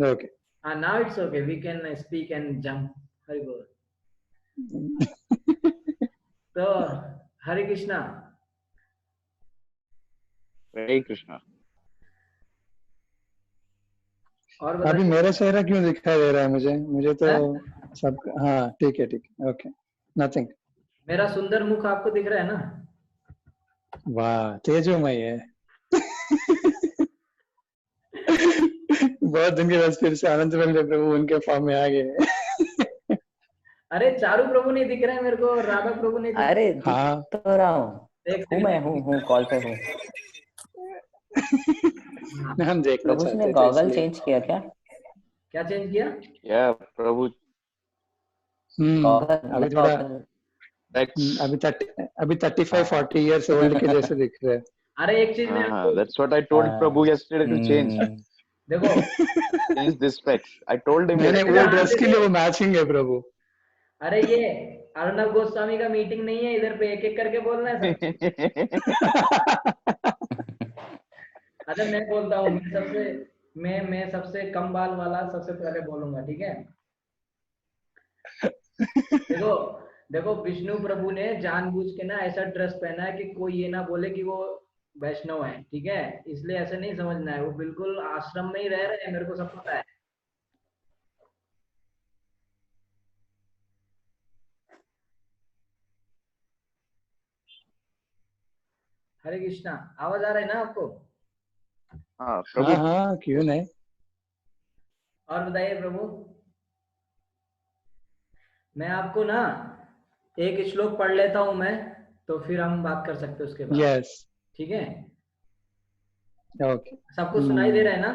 Okay. Now it's okay. We can speak and jump. Hari Bol. तो हरे कृष्णा. हरे कृष्णा. और अभी बताइए. मेरा चेहरा क्यों दिखाई दे रहा है मुझे तो सब. हाँ ठीक है ओके नथिंग. मेरा सुंदर मुख आपको दिख रहा है ना? वाह तेजोमय है. बहुत दिन के बाद फिर से आनंद बल्ले प्रभु उनके फॉर्म में आ गए. अरे चारू प्रभु नहीं दिख रहे हैं मेरे को, राधा प्रभु नहीं दिख रहे. अरे हाँ तो रहा हूँ मैं हूँ कॉल पे हूँ. हम देखना प्रभु जी चाहते ने थे गॉगल इसलिए. चेंज किया क्या? क्या चेंज किया? या प्रभु. अभी थोड़ा That's अभी 35-40 इयर्स ओल्ड के जैसे दिख रहे हैं. अरे एक चीज मैं आपको. that's what I told Prabhu yesterday to change. देखो Change this specs. I told him मैंने वो yesterday. ड्रेस के लिए वो मैचिंग है प्रभु. अरे ये अर्णव गोस्वामी का मीटिंग नहीं है, इधर पे एक एक करके बोलना है सब. अच्छा मैं बोलता हूँ, मैं सबसे कम बाल वाला सबसे पहले बोलूंगा, ठीक है? देखो विष्णु प्रभु ने जानबूझ के ना ऐसा ड्रेस पहना है कि कोई ये ना बोले कि वो वैष्णव है, ठीक है? इसलिए ऐसे नहीं समझना है, वो बिल्कुल आश्रम में ही रह रहे हैं, मेरे को सब पता है. हरे कृष्णा. आवाज आ रहा है ना आपको? हाँ प्रभु. हाँ क्यों नहीं. और बताइए प्रभु. मैं आपको ना एक श्लोक पढ़ लेता हूं मैं, तो फिर हम बात कर सकते हैं उसके बाद. यस ठीक है? ओके. सबको सुनाई दे रहा है ना?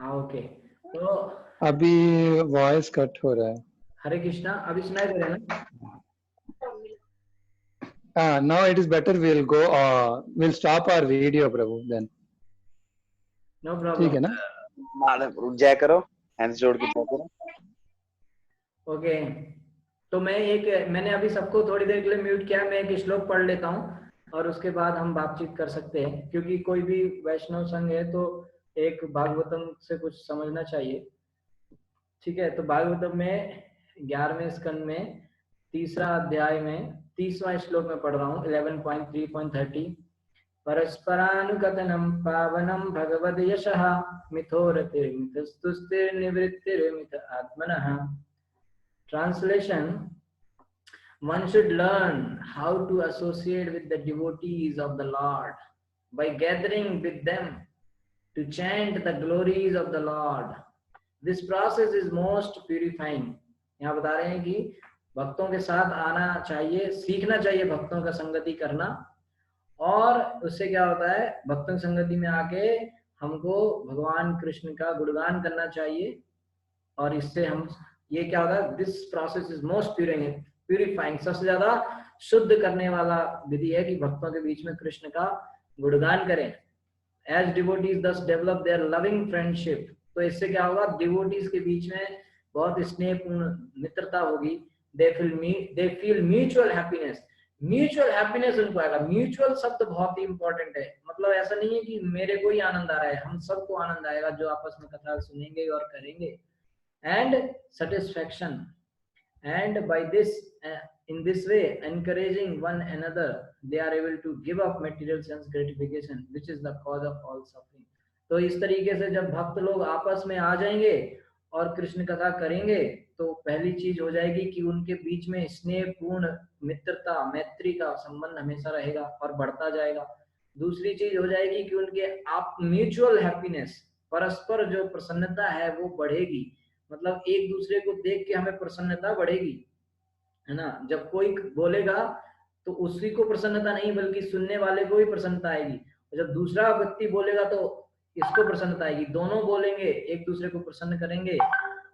हाँ ओके. तो अभी वॉइस कट हो रहा है. हरे कृष्णा. अभी सुनाई दे रहा है ना? Now it is better. We'll stop our video Prabhu then. No problem. ठीक है ना? रुक जाया करो. हैंड्स जोड़ के जाया करो. ओके. तो मैंने अभी सबको थोड़ी देर के लिए म्यूट किया. मैं एक श्लोक पढ़ लेता हूँ और उसके बाद हम बातचीत कर सकते हैं, क्योंकि कोई भी वैष्णव संघ है तो एक भागवतम से कुछ समझना चाहिए. ठीक है? तो भागवतम में 11वें स्कंद में 3रा अध्याय में 30वां श्लोक में पढ़ रहा हूँ. 11.3.30. परस्परानुकथनम पावनम भगवद यशः मिथोरतिर्मितस्तुस्तिर्निवृत्तिर्मित आत्मनः. Translation: One should learn how to associate with the devotees of the Lord by gathering with them to chant the glories of the Lord. This process is most purifying. यहाँ बता रहे हैं कि भक्तों के साथ आना चाहिए, सीखना चाहिए भक्तों का संगति करना, और उससे क्या होता है, भक्तों की संगति में आके हमको भगवान कृष्ण का गुणगान करना चाहिए, और इससे हम ये क्या होगा, this process is most purifying. सबसे ज्यादा शुद्ध करने वाला विधि है कि भक्तों के बीच में कृष्ण का गुणगान करें. एज डिवोटीज दस डेवलप देयर लविंग फ्रेंडशिप. तो इससे क्या होगा, डिवोटीज के बीच में बहुत स्नेहपूर्ण मित्रता होगी. They feel mutual happiness. Mutual happiness उनको आएगा. म्यूचुअल शब्द बहुत ही इंपॉर्टेंट है. मतलब ऐसा नहीं है कि मेरे को ही आनंद आ रहा है, हम सबको आनंद आएगा जो आपस में कथा सुनेंगे और करेंगे. And satisfaction, and by this in this way encouraging one another, they are able to give up material sense gratification which is the cause of all suffering. तो इस तरीके से जब भक्त लोग आपस में आ जाएंगे और कृष्ण कथा करेंगे तो पहली चीज हो जाएगी कि उनके बीच में स्नेहपूर्ण मित्रता, मैत्री का संबंध हमेशा रहेगा और बढ़ता जाएगा. दूसरी चीज हो जाएगी कि उनके आप म्यूचुअल हैप्पीनेस, परस्पर जो प्रसन्नता है वो बढ़ेगी. मतलब एक दूसरे को देख के हमें प्रसन्नता बढ़ेगी, है ना? जब कोई बोलेगा तो उसी को प्रसन्नता नहीं बल्कि सुनने वाले को भी प्रसन्नता आएगी, और जब दूसरा व्यक्ति बोलेगा तो इसको प्रसन्नता आएगी. दोनों बोलेंगे, एक दूसरे को प्रसन्न करेंगे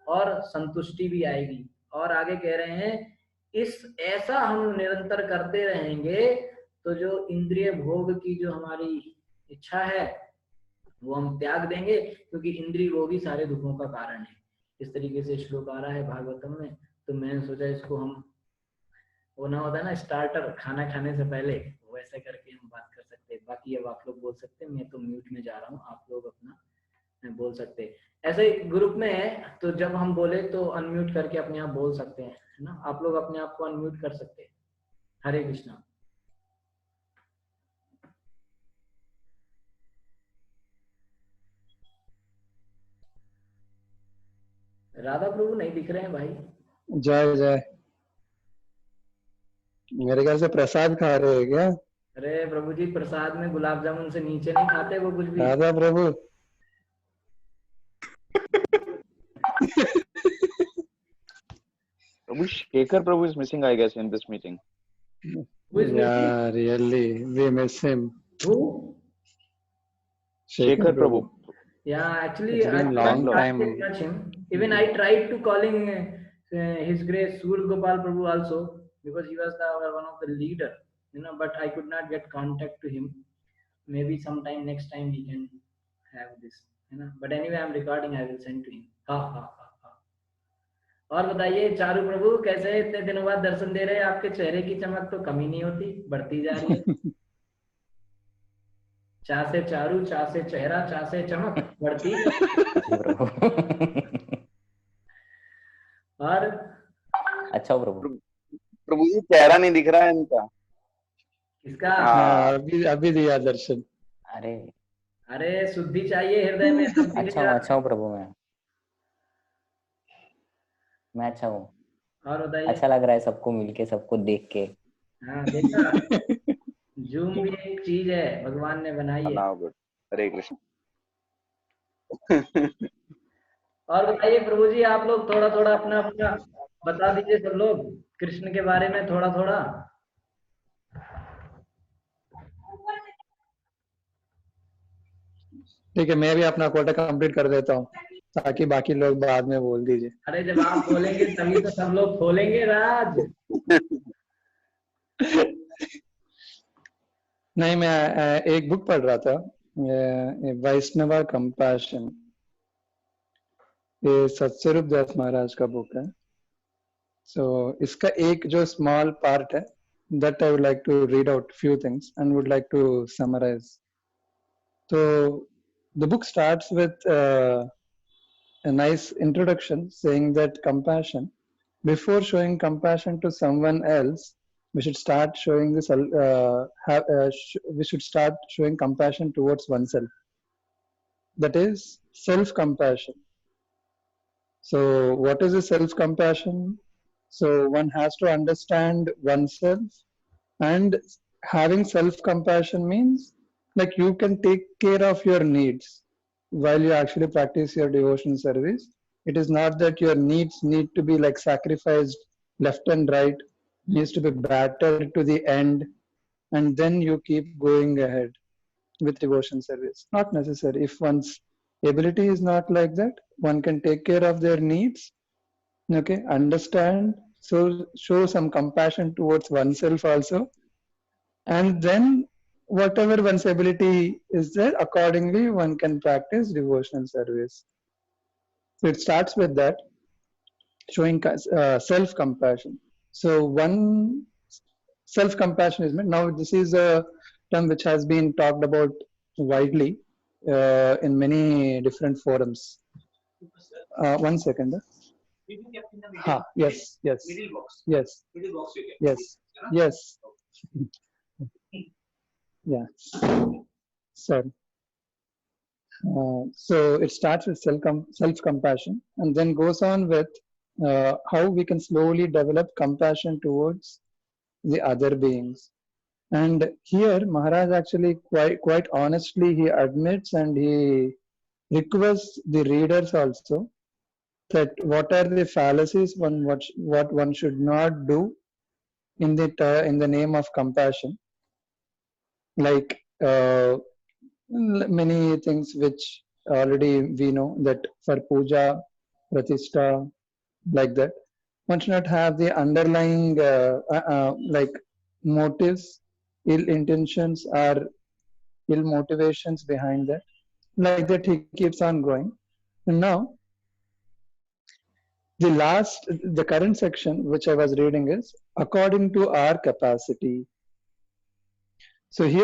और संतुष्टि भी आएगी. और आगे कह रहे हैं, ऐसा हम निरंतर करते रहेंगे तो जो इंद्रिय भोग की जो हमारी इच्छा है वो हम त्याग देंगे, क्योंकि इंद्रिय भोग ही सारे दुखों का कारण है. इस तरीके से श्लोक आ रहा है भागवतम में. तो मैंने सोचा इसको हम, वो ना होता है ना स्टार्टर, खाना खाने से पहले, वैसे करके हम बात कर सकते सकते। बाकी अब आप लोग बोल सकते हैं, मैं तो म्यूट में जा रहा हूँ, आप लोग अपना बोल सकते हैं। ऐसे ग्रुप में है तो जब हम बोले तो अनम्यूट करके अपने आप बोल सकते हैं, है ना। आप लोग अपने आप को अनम्यूट कर सकते हैं। हरे कृष्णा। राधा प्रभु नहीं दिख रहे हैं भाई। जय जय। मेरे ख्याल से प्रसाद खा रहे हैं क्या? अरे प्रभु जी, प्रसाद में गुलाब जामुन से नीचे नहीं खाते वो कुछ भी। राधा प्रभु। Prabhu Shekhar Prabhu is missing, I guess, in this meeting. Who is missing? Yeah, really, we miss him. Who? Shekhar Shekhar Prabhu. Prabhu. Yeah, actually, It's been I long tried time. to touch him. Even I tried to calling His Grace Surya Gopal Prabhu also, because he was one of the leader, you know. But I could not get contact to him. Maybe sometime next time we can have this, you know. But anyway, I'm recording. I will send to him. Ha ha ha ha. और बताइए चारू प्रभु, कैसे हैं? इतने दिनों बाद दर्शन दे रहे हैं, आपके चेहरे की चमक तो कमी नहीं होती, बढ़ती जा रही है। चा से चारू, चा से चेहरा, चा से चमक बढ़ती है। जी प्रभु। और अच्छा प्रभु। प्रभु जी चेहरा नहीं दिख रहा है इनका। किसका? हाँ। अभी दिया दर्शन। अरे अरे शुद्धि चाहिए हृदय में, तब दिखेगा। अच्छा हूँ प्रभु। मैं अच्छा हूँ। और बताइए। अच्छा लग रहा है सबको मिलके, सबको देख के। हाँ देखा, जूम भी एक चीज है, भगवान ने बनाई है। Now good. हरे कृष्ण। और बताइए प्रभु जी, आप लोग थोड़ा थोड़ा अपना अपना बता दीजिए, सब लोग कृष्ण के बारे में थोड़ा थोड़ा। ठीक है, मैं भी अपना कोटा कंप्लीट कर देता हूँ ताकि बाकी लोग बाद में बोल दीजिए। अरे जब आप बोलेंगे तभी तो सब लोग खोलेंगे राज। नहीं, मैं एक बुक पढ़ रहा था, वैष्णवा कंपैशन, ये सत्स्वरूप दास महाराज का बुक है। सो इसका एक जो स्मॉल पार्ट है, that I would like to read out few things and would like to summarize. So the book starts with a nice introduction saying that compassion, before showing compassion to someone else, we should start showing this. We should start showing compassion towards oneself. That is self-compassion. So what is the self-compassion? So one has to understand oneself, and having self-compassion means like you can take care of your needs while you actually practice your devotion service. It is not that your needs need to be like sacrificed left and right, needs to be battered to the end, and then you keep going ahead with devotion service. Not necessary. If one's ability is not like that, one can take care of their needs, okay, understand, so show some compassion towards oneself also, and then whatever one's ability is there, accordingly one can practice devotional service. So it starts with that, showing self-compassion. So one, self-compassion is meant. Now this is a term which has been talked about widely in many different forums. One second. Ha, yes, yes, Middle box. yes, Middle box you get. yes, yes, yeah. Sorry. So it starts with self-compassion and then goes on with how we can slowly develop compassion towards the other beings. And here Maharaj actually quite honestly he admits and he requests the readers also that what are the fallacies what one should not do in the name of compassion, like many things which already we know, that for puja, pratishtha, like that, one should not have the underlying like motives, ill intentions or ill motivations behind that. Like that he keeps on going. And now the current section which I was reading is according to our capacity. So he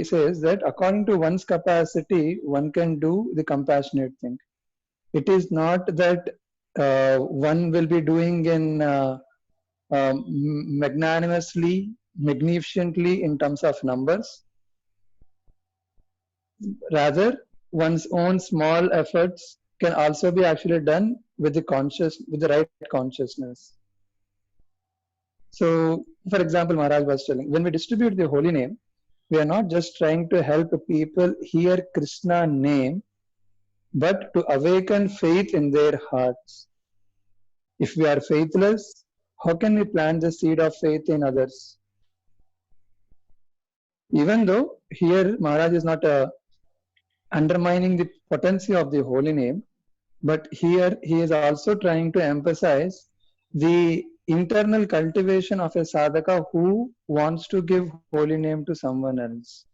says that according to one's capacity, one can do the compassionate thing. It is not that one will be doing in magnanimously, magnificently in terms of numbers. Rather, one's own small efforts can also be actually done with the right consciousness. So, for example, Maharaj was telling, when we distribute the holy name, we are not just trying to help people hear Krishna name, but to awaken faith in their hearts. If we are faithless, how can we plant the seed of faith in others? Even though here Maharaj is not undermining the potency of the holy name, but here he is also trying to emphasize the internal cultivation of a sadhaka who wants to give holy name to someone else.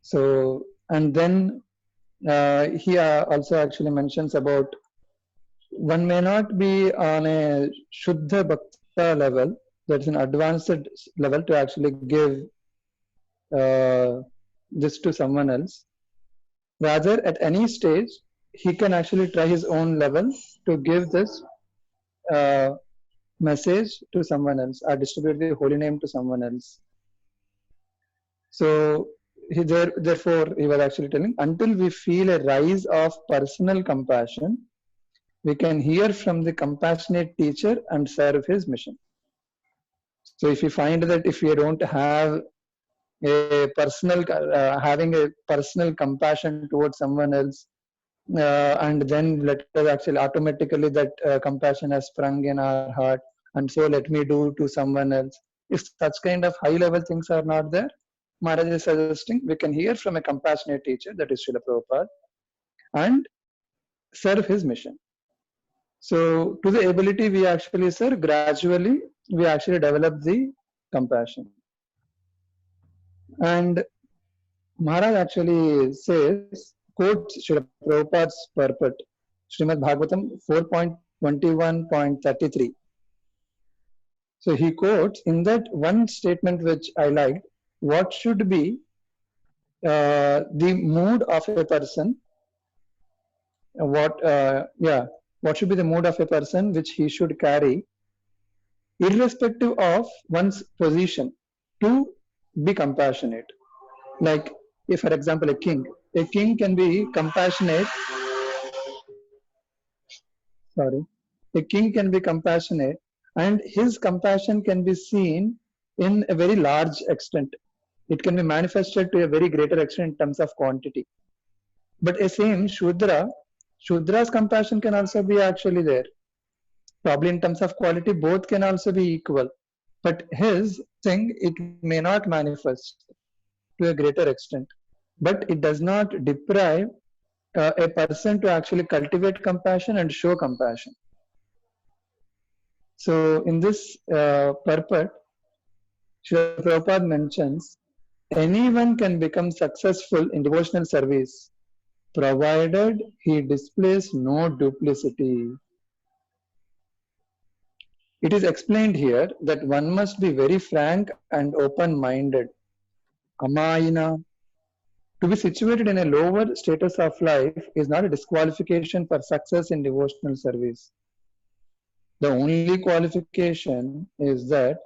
So, and then he also actually mentions about one may not be on a Shuddha Bhakta level, that's an advanced level to actually give this to someone else. Rather, at any stage, he can actually try his own level to give this message to someone else or distribute the holy name to someone else. So, therefore, he was actually telling, until we feel a rise of personal compassion, we can hear from the compassionate teacher and serve his mission. So if we find that if we don't have having a personal compassion towards someone else, and then let us actually automatically that compassion has sprung in our heart, and so let me do to someone else. If such kind of high level things are not there, Maharaj is suggesting we can hear from a compassionate teacher, that is Srila Prabhupada, and serve his mission. So to the ability we actually serve, gradually we actually develop the compassion. And Maharaj actually says, quotes Srila Prabhupada's purport, Srimad Bhagavatam 4.21.33. So he quotes in that one statement which I liked, what should be the mood of a person, what should be the mood of a person which he should carry, irrespective of one's position, to be compassionate. Like, if for example a king can be compassionate. A king can be compassionate, and his compassion can be seen in a very large extent. It can be manifested to a very greater extent in terms of quantity. But a same Shudra's compassion can also be actually there. Probably in terms of quality, both can also be equal. But his thing, it may not manifest to a greater extent. But it does not deprive a person to actually cultivate compassion and show compassion. So in this purport, Srila Prabhupada mentions, anyone can become successful in devotional service, provided he displays no duplicity. It is explained here that one must be very frank and open-minded. Amayina. To be situated in a lower status of life is not a disqualification for success in devotional service. The only qualification is that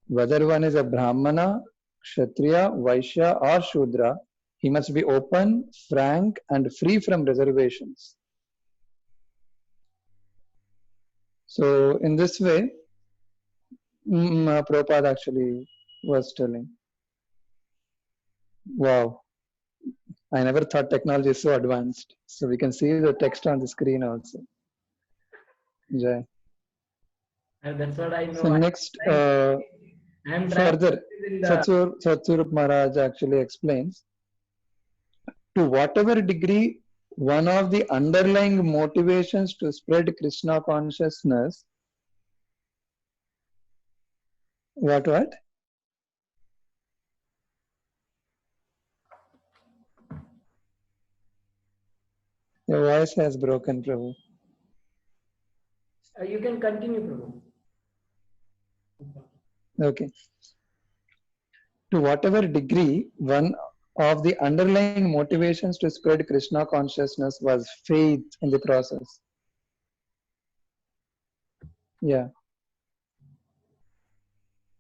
whether one is a Brahmana, Kshatriya, Vaishya or Shudra, he must be open, frank and free from reservations. So in this way, Prabhupada actually was telling. Wow, I never thought technology is so advanced. So we can see the text on the screen also. Jai. That's what I know. So next, further, Satsurup Maharaj actually explains, to whatever degree one of the underlying motivations to spread Krishna consciousness, what? Your voice has broken, Prabhu. You can continue, Prabhu. Okay. to whatever degree one of the underlying motivations to spread Krishna consciousness was faith in the process. Yeah.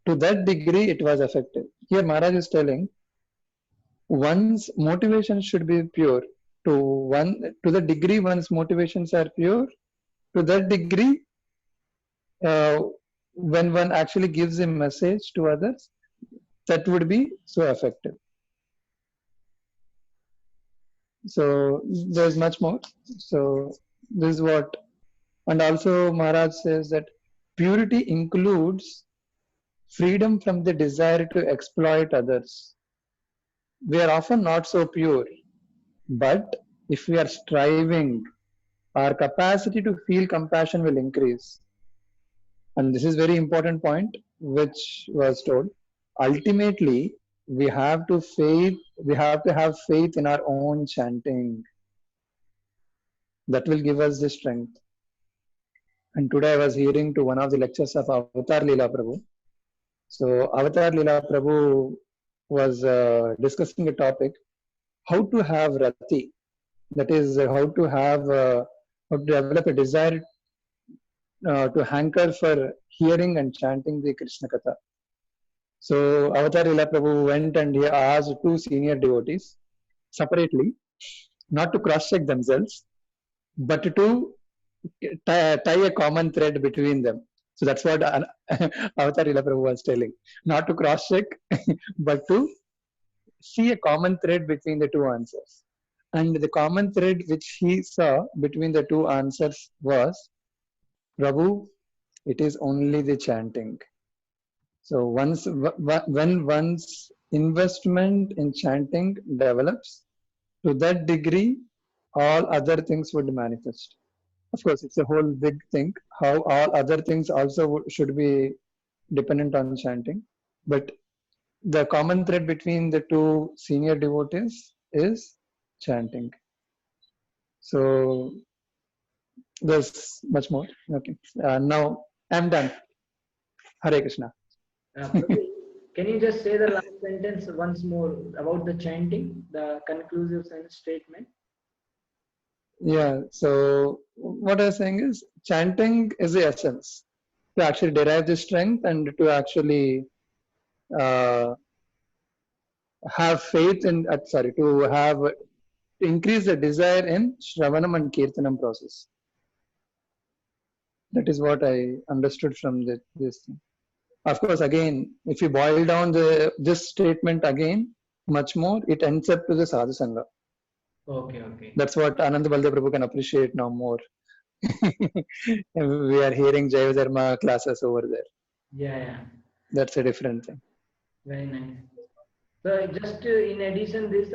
To that degree, it was effective. Here, Maharaj is telling one's motivation should be pure. To the degree one's motivations are pure, to that degree, uh, when one actually gives a message to others, that would be so effective. So there's much more. So this is what, and also Maharaj says that purity includes freedom from the desire to exploit others. We are often not so pure, but if we are striving, our capacity to feel compassion will increase. And this is very important point which was told. Ultimately, we have to have faith in our own chanting. That will give us the strength. And today I was hearing to one of the lectures of Avatar Leela Prabhu. So Avatar Leela Prabhu was discussing a topic, how to have rati, that is how to develop a desire to hanker for hearing and chanting the Krishna Katha. So Avatar Leela Prabhu went and he asked two senior devotees separately, not to cross-check themselves, but to tie a common thread between them. So that's what Avatar Leela Prabhu was telling. Not to cross-check, but to see a common thread between the two answers. And the common thread which he saw between the two answers was, Prabhu, it is only the chanting. So when one's investment in chanting develops, to that degree, all other things would manifest. Of course, it's a whole big thing, how all other things also should be dependent on chanting. But the common thread between the two senior devotees is chanting. So there's much more. Okay. Now I'm done. Hare Krishna. Prabhu, can you just say the last sentence once more about the chanting, the conclusive statement? Yeah. So what I was saying is chanting is the essence to actually derive the strength and to actually uh, have faith in, to have to increase the desire in Shravanam and Kirtanam process. That is what I understood from this thing. Of course, again, if you boil down this statement again, much more, it ends up to the Sadhu Sangha. Okay. That's what Ananda Baldev Prabhu can appreciate now more. We are hearing Jaiva Dharma classes over there. Yeah. That's a different thing. Very nice. So just in addition this,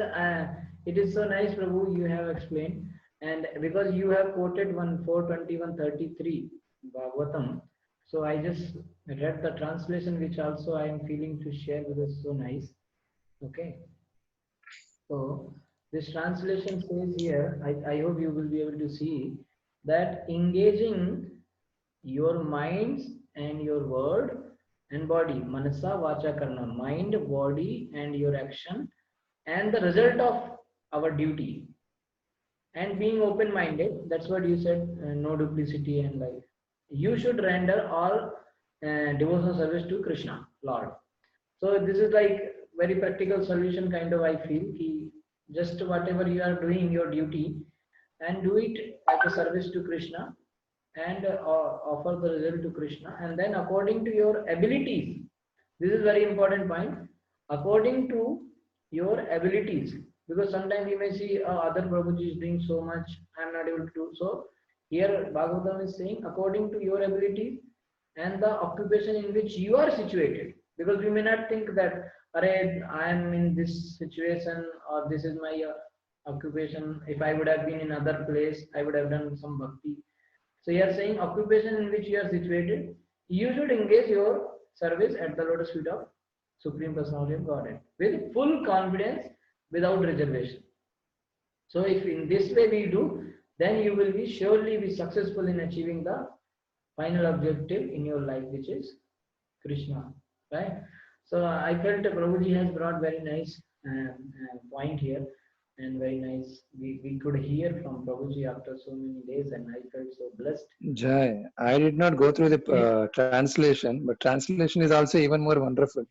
it is so nice, Prabhu, you have explained, and because you have quoted 4:21:33 Bhagavatam, so I just read the translation, which also I am feeling to share with us. So nice. Okay. So this translation says here, I hope you will be able to see that engaging your minds and your word and body, manasa vacha karna, mind, body and your action, and the result of our duty, and being open-minded, that's what you said, no duplicity and life. You should render all devotional service to Krishna, Lord. So this is like very practical solution kind of, I feel, ki just whatever you are doing, your duty, and do it as a service to Krishna, and offer the result to Krishna, and then according to your abilities, this is very important point, according to your abilities, because sometimes you may see other Prabhuji is doing so much, I am not able to do so. Here Bhagavatam is saying according to your abilities and the occupation in which you are situated, because we may not think that I am in this situation or this is my occupation. If I would have been in other place, I would have done some bhakti. So you are saying occupation in which you are situated, you should engage your service at the lotus feet of Supreme Personality of Godhead with full confidence, without reservation. So if in this way we do, then you will be surely be successful in achieving the final objective in your life, which is Krishna, right? So I felt Prabhuji has brought very nice point here, and very nice. We could hear from Prabhuji after so many days, and I felt so blessed. Jai, I did not go through the translation, but translation is also even more wonderful.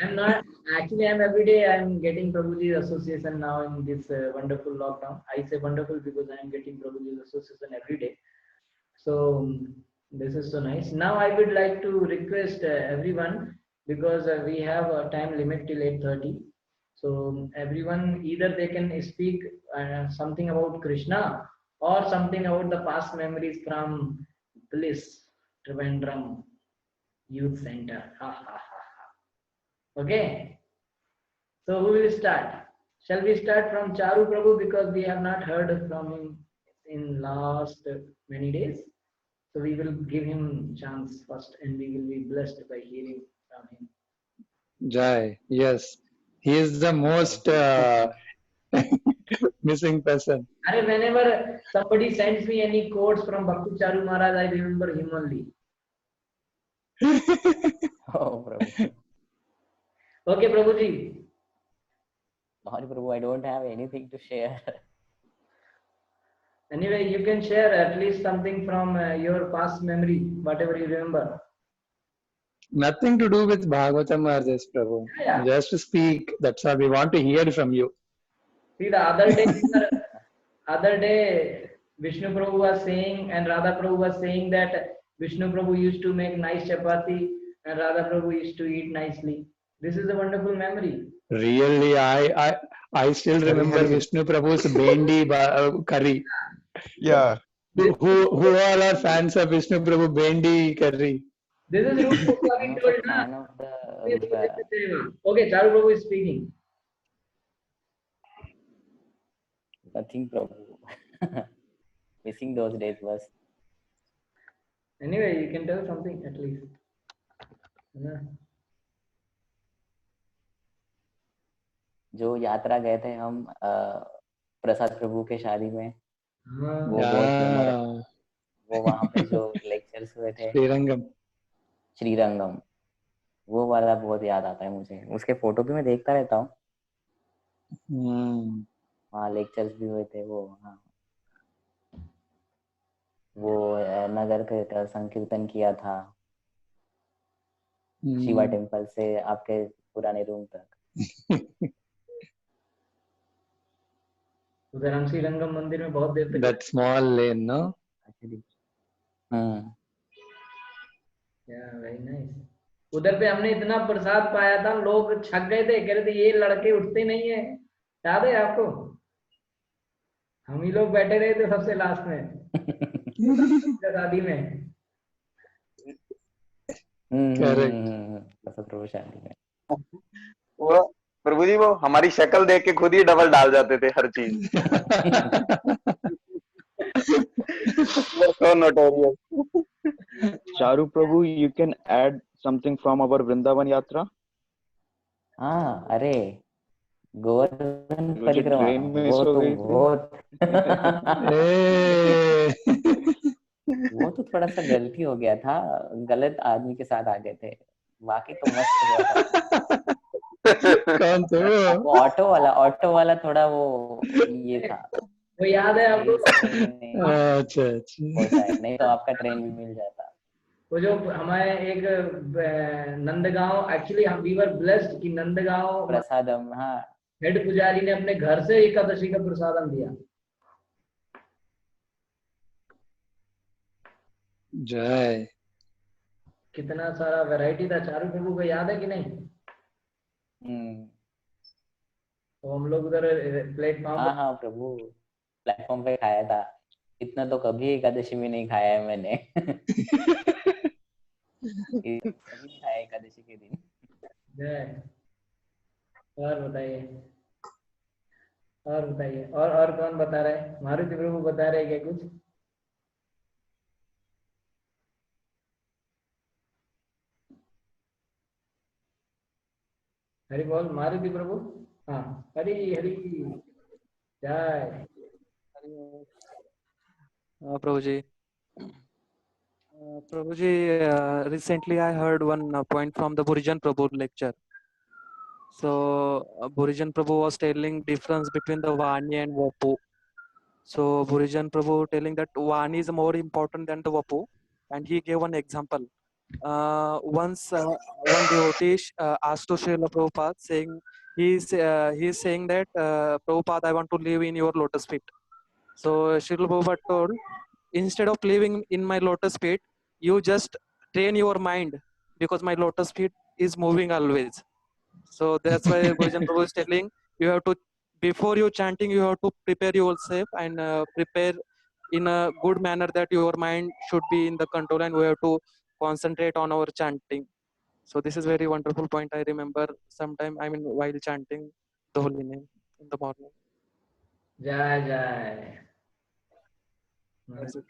I'm not actually. I'm every day. I'm getting Prabhuji's association now in this wonderful lockdown. I say wonderful because I am getting Prabhuji's association every day. So this is so nice. Now I would like to request everyone, because we have a time limit till 8:30. So everyone, either they can speak something about Krishna or something about the past memories from Bliss Trivandrum Youth Center. Ha ha ha ha. Okay. So who will start? Shall we start from Charu Prabhu, because we have not heard from him in last many days? So we will give him chance first, and we will be blessed by hearing from him. Jai, yes, he is the most missing person. And whenever somebody sends me any quotes from Bhakti Charu Maharaj, I remember him only. Oh, Prabhu. Okay, Prabhuji. Sorry, Prabhu, I don't have anything to share. Anyway, you can share at least something from your past memory, whatever you remember. Nothing to do with Bhagavatam or this, Prabhu. Yeah. Just to speak. That's all. We want to hear from you. See, the other day, Vishnu Prabhu was saying, and Radha Prabhu was saying that Vishnu Prabhu used to make nice chapati, and Radha Prabhu used to eat nicely. This is a wonderful memory. Really, I still remember Vishnu Prabhu's bendi curry. Yeah. Who all are fans of Vishnu Prabhu bendi curry? This is Rupa I'm Goswami also told, a na? fan of the Okay, Charu Prabhu is speaking. nothing, Prabhu. Missing those days was. Anyway, you can tell something at least. Na? जो यात्रा गए थे हम प्रसाद प्रभु के शादी में, हाँ, वो बहुत मेमोरेबल। वो वहाँ पे जो लेक्चर्स हुए थे श्रीरंगम, श्रीरंगम, वो वाला बहुत याद आता है मुझे। उसके फोटो भी मैं देखता रहता हूँ। हाँ, लेक्चर्स भी हुए थे वो। हाँ, वो नगर कीर्तन संकीर्तन किया था शिवा टेम्पल से आपके पुराने रूम तक। उधर हम श्रीरंगम मंदिर में बहुत देर तक। That small lane, no? Yeah, very nice. उधर पे हमने इतना प्रसाद पाया था, लोग छक गए थे, कह रहे थे ये लड़के उठते नहीं है। याद है आपको? हम ही लोग बैठे रहे थे सबसे लास्ट में शादी में। प्रभु शादी में वो प्रभु जी, वो हमारी शक्ल देख के खुद ही डबल डाल जाते थे हर चीज। So notorious. Charu Prabhu, you can add something from our Vrindavan Yatra? हाँ, अरे गोवर्धन मुझे परिक्रमा ट्रेन में वो सो तो गई थी। बहुत Hey. वो तो थोड़ा सा गलती हो गया था, गलत आदमी के साथ आ गए थे। बाकी तो मस्त हुआ था। कौन थे वो? वो ऑटो वाला थोड़ा वो ये था। वो याद है आपको? अच्छा अच्छा। नहीं तो आपका ट्रेन भी मिल जाता। वो जो हमारे एक नंदगांव, एक्चुअली हम वी वर ब्लेस्ड कि नंदगांव प्रसादम, हाँ, हेड पुजारी ने अपने घर से एकादशी का प्रसादम दिया। जय। कितना सारा वैरायटी था। चारू प्रभु को याद है कि नहीं? तो हम लोग उधर प्लेटफॉर्म, हाँ प्रभु, प्लेटफॉर्म पे खाया था। इतना तो कभी एकादशी में नहीं खाया है मैंने। कभी खाया एकादशी के दिन। जय। और बताइए और कौन बता रहा है? मारुति प्रभु बता रहे क्या कुछ? हरि बोल मारुति प्रभु। हाँ, हरि हरि जय। प्रभु जी, Prabhuji, recently I heard one point from the Burijan Prabhu lecture. So Burijan Prabhu was telling difference between the Vani and Vapu. So Burijan Prabhu telling that Vani is more important than the Vapu, and he gave one example. Once one devotee asked to Srila Prabhupada, saying he's saying that Prabhupada, I want to live in your lotus feet. So Srila Prabhupada told, instead of living in my lotus feet, you just train your mind, because my lotus feet is moving always. So that's why Burijan Prabhu is telling, you have to, before you chanting, you have to prepare yourself and prepare in a good manner that your mind should be in the control, and we have to concentrate on our chanting. So this is very wonderful point. I remember sometime, I mean, while chanting the holy name in the morning. Jai Jai. That's it.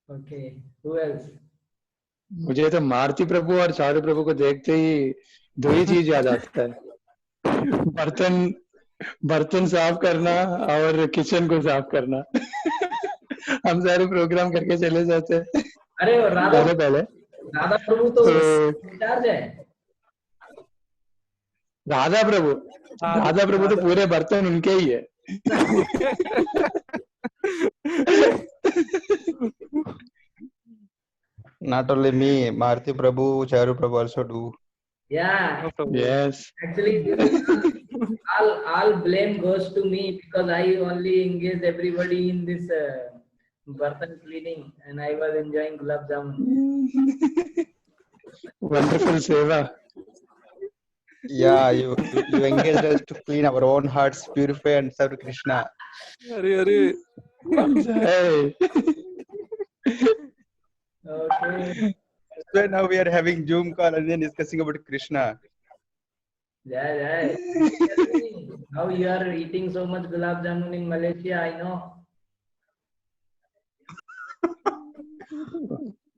Okay, who else? मुझे तो मारुति प्रभु और चारू प्रभु को देखते ही दो ही चीज याद आता है, बर्तन बर्तन साफ करना और किचन को साफ करना। हम सारे प्रोग्राम करके चले जाते हैं अरे वो राधा पहले राधा प्रभु तो तो इंचार्ज है। राधा प्रभु तो पूरे बर्तन उनके ही है। Not only me, Maruti Prabhu, Charu Prabhu also do. Yeah, Yes. actually all blame goes to me, because I only engaged everybody in this Bartan cleaning, and I was enjoying gulab jamun. Wonderful seva. Yeah, you engaged us to clean our own hearts, purify and serve Krishna. Hare. Jai. Okay. So now we are having Zoom call and then discussing about Krishna. Jai. How you are eating so much gulab jamun in Malaysia, I know.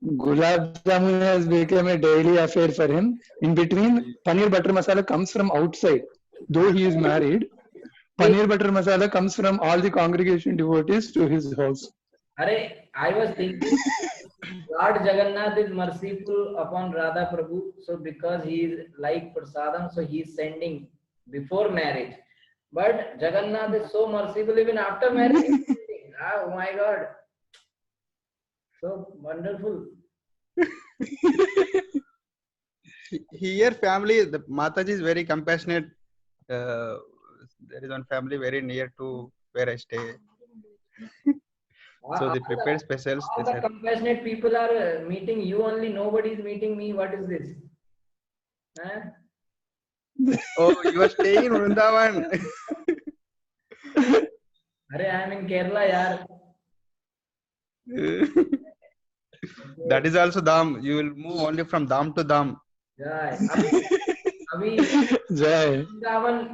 Gulab jamun has become a daily affair for him. In between, paneer butter masala comes from outside. Though he is married, paneer butter masala comes from all the congregation devotees to his house. Arey, I was thinking, Lord Jagannath is merciful upon Radha Prabhu, so because he is like prasadam, so he is sending before marriage. But Jagannath is so merciful even after marriage. Oh my God, so wonderful. Here, family, the Mataji is very compassionate. There is one family very near to where I stay. So they prepared specials. All the compassionate people are meeting you only. Nobody is meeting me. What is this? Huh? Oh, you are staying in Vrindavan. Arey, I am in Kerala, yaar. That is also Dham. You will move only from Dham to Dham. Jai. अभी Jai.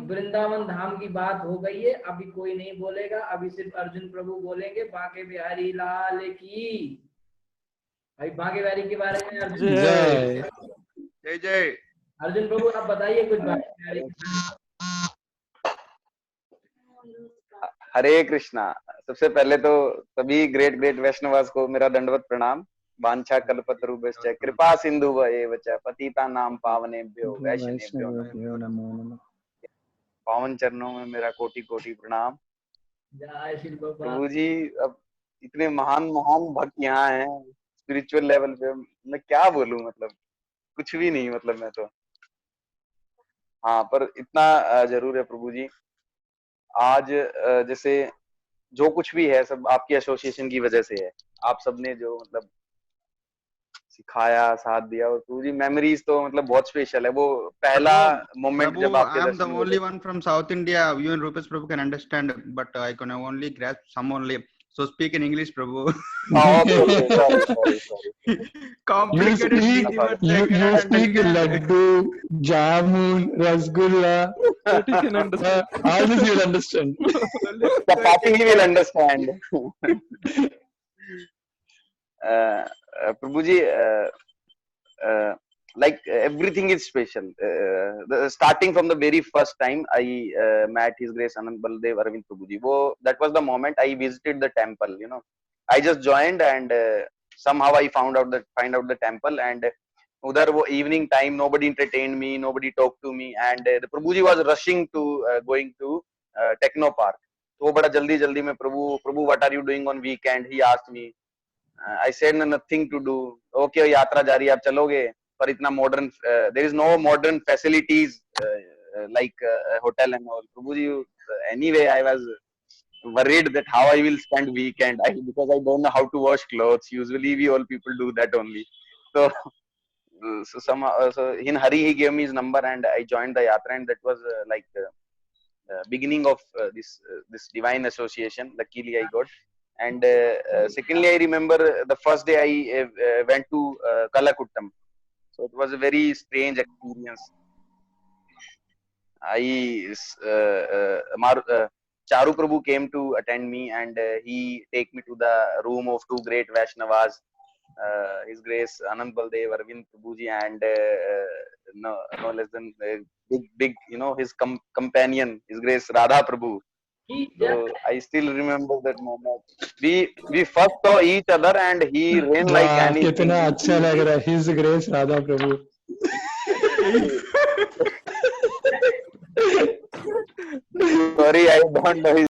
Vrindavan धाम की बात हो गई है, अभी कोई नहीं बोलेगा, अभी सिर्फ अर्जुन प्रभु बोलेंगे। बांके बिहारी लाल की। अभी बांके बिहारी के बारे में अर्जुन Jai. जय जय। अर्जुन प्रभु आप बताइए कुछ बांके बिहारी। हरे कृष्णा। सबसे पहले तो सभी ग्रेट वैष्णवास को मेरा दंडवत प्रणाम। वांछा कल्पतरुभ्यश्च कृपा सिंधु एव च पतितानां पावनेभ्यो वैष्णवेभ्यो नमः। पावन चरणों में मेरा कोटि कोटि प्रणाम। जय श्री प्रभु जी, अब इतने महान भक्त यहाँ हैं स्पिरिचुअल लेवल पे, मैं क्या बोलूं, मतलब कुछ भी नहीं, मतलब मैं तो हाँ, पर इतना जरूर है प्रभु जी, आज जैसे जो कुछ भी है सब आपकी एसोसिएशन की वजह से है। आप सबने जो मतलब सिखाया, साथ दिया, और प्रभु जी मेमोरीज तो मतलब बहुत स्पेशल है। वो पहला मोमेंट जब आपके I am the only one from South India. You and Rupesh Prabhu can understand, but I can only grasp some only. So speak in English, Prabhu. Okay. Sorry. Complicated. You speak laddu, jamun, rasgulla. All this you will understand. The party will understand. Prabhu ji, like everything is special. Starting from the very first time I met His Grace Anand Baldev Arvind Prabhu ji, that was the moment I visited the temple. You know, I just joined and somehow I find out the temple, and उधर वो evening time, nobody entertained me, nobody talked to me, and the Prabhuji was rushing to going to Techno Park. तो वो बड़ा जल्दी जल्दी में प्रभु what are you doing on weekend, he asked me. I said nothing to do. Okay, यात्रा जारी, आप चलोगे, पर इतना modern, there is no modern facilities like hotel and all. Prabhuji, anyway I was worried that how I will spend weekend, because I don't know how to wash clothes. Usually we all people do that only. So so in hurry he gave me his number, and I joined the yatra, and that was beginning of this divine association. Luckily I got. And secondly, I remember the first day I went to Kalakuttam. So it was a very strange experience. Charu Prabhu came to attend me, and he take me to the room of two great Vaishnavas, His Grace Anand Baldev Arvind Prabhuji, and no less than big his companion, His Grace Radha Prabhu. So I still remember that moment. We first saw each other, and he ran like anything. कितना अच्छा लग रहा है, His Grace Radha Prabhu. Sorry, I don't know his